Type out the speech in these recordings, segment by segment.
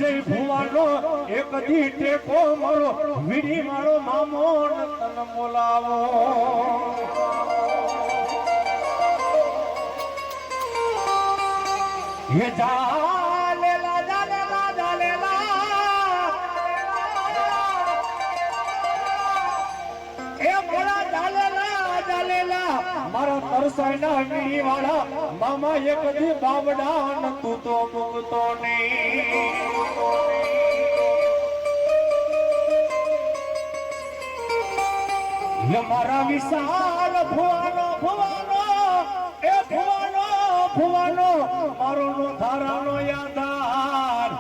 વિજય ભુવાનો એક દી ટેકો મારો વીડી મારો મામો તન બોલાવો હે જાલેલા જાલેલા જાલેલા એ મોરા જાલેલા જાલેલા મારા તરસાઈના વીડી વાળા મામા એક દી બાવડા ન તું તો મુકતો નહીં મારા વિશાલ ભુવાનો ભુવાનો એ ભુવાનો ભુવાનો મારો નો ધારાનો યાદાર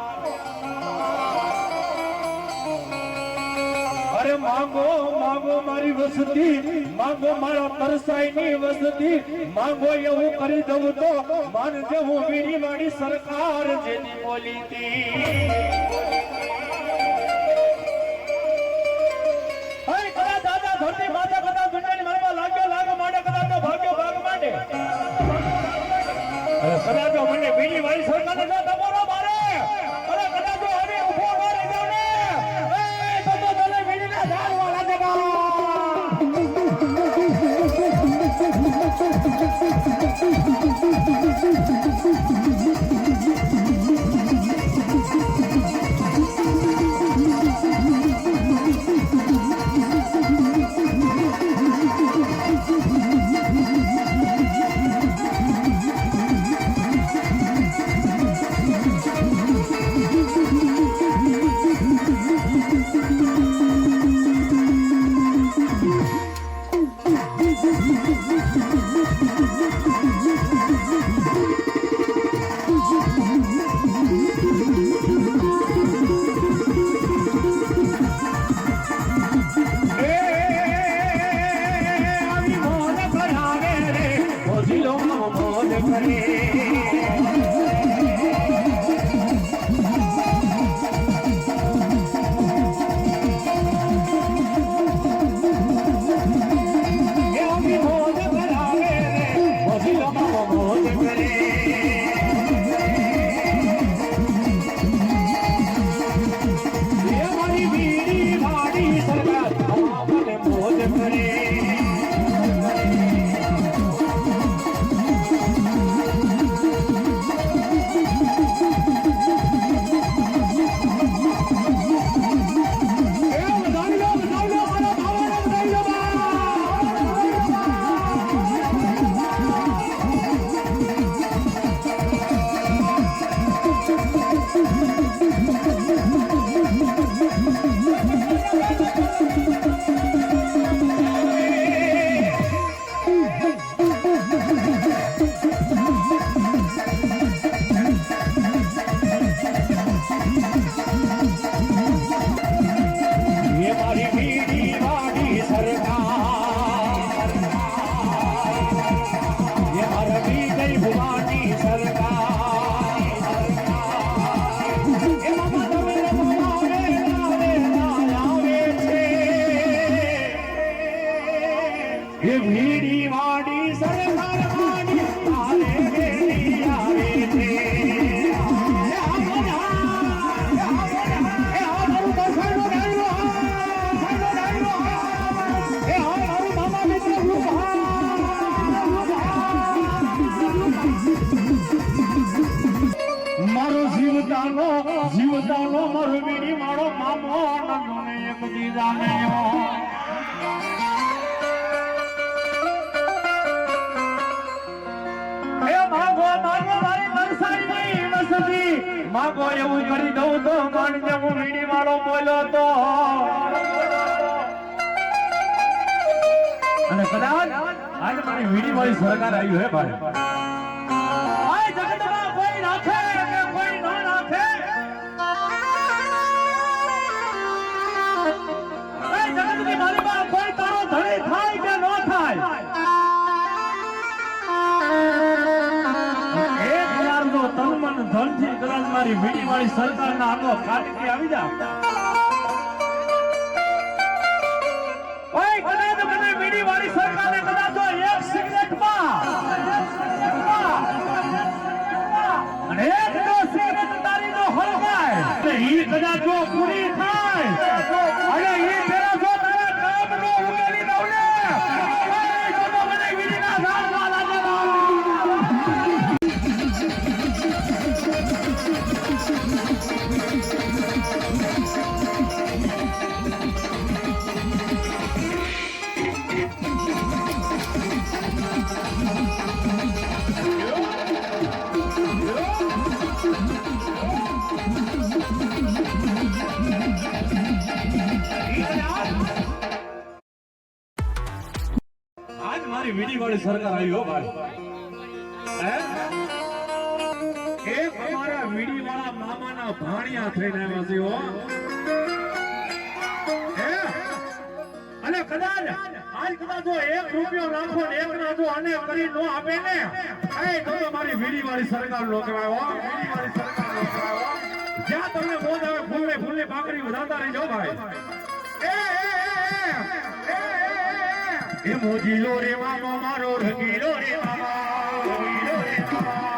અરે માંગો માંગો મારી વસતી માંગો મારા તરસાઈની વસતી માંગો એવું કરી દઉં તો માનજે હું વીડી વાળી સરકાર જેની બોલી હતી ધરતી માતા કદા દુનિયાની મારવા લાગ્યો લાગ માંડે કદા તો ભાગ્યો ભાગ માંડે અરે કદા તો મને વીડી વાળી સરકારને જો દબારો મારે અરે કદા તો હવે ઊભો રહી જાવ ને એ તો તને વીડીના ઝાડવા લાગેગા જીવતાનો મારો વીડી મારો મામો નંદોને એક દીધા નયો એ માંગો માંગો મારી મનસાઈ વસતી માંગો એવું કરી દઉં તો માનજે હું વીડી વાળો બોલ્યો તો અને કદાચ આજ મારી વીડી વાળી સરકાર આવી હે ભાઈ આ જગતમાં કોઈ રાખે કે કોઈ ન રાખે જગતની મારી માં કોઈ તારો ધણી થાય કે ન થાય 1000 નો તન મન ધન થી કદાચ મારી વીડી વાળી સરકારના આંગો કાઢી આવી જા ઓય કદાચ મને વીડી વાળી સરકારને કદાચ તો એક સિગરેટમાં અને એક તો સિગરેટ તારી નો હલવાય વાળી સરકાર આવી હો ભાઈ હે એક અમારા વીડી વાળા મામાના ભાણિયા થઈને આવ્યા છે હો હે અને કદાચ આજ કદાચ જો 1 રૂપિયો નાખો ને એક ના જો આને કરી નો આપે ને એ તો મારી વીડી વાળી સરકાર નો કહેવાય હો વીડી વાળી સરકાર નો કહેવાય હો જ્યાં તમને મોજ આવે ફૂલે પાકડી વધારતા રહેજો ભાઈ એ મોજીલો રે મામો મારો રંગીલો રે મામા રંગીલો રે મામા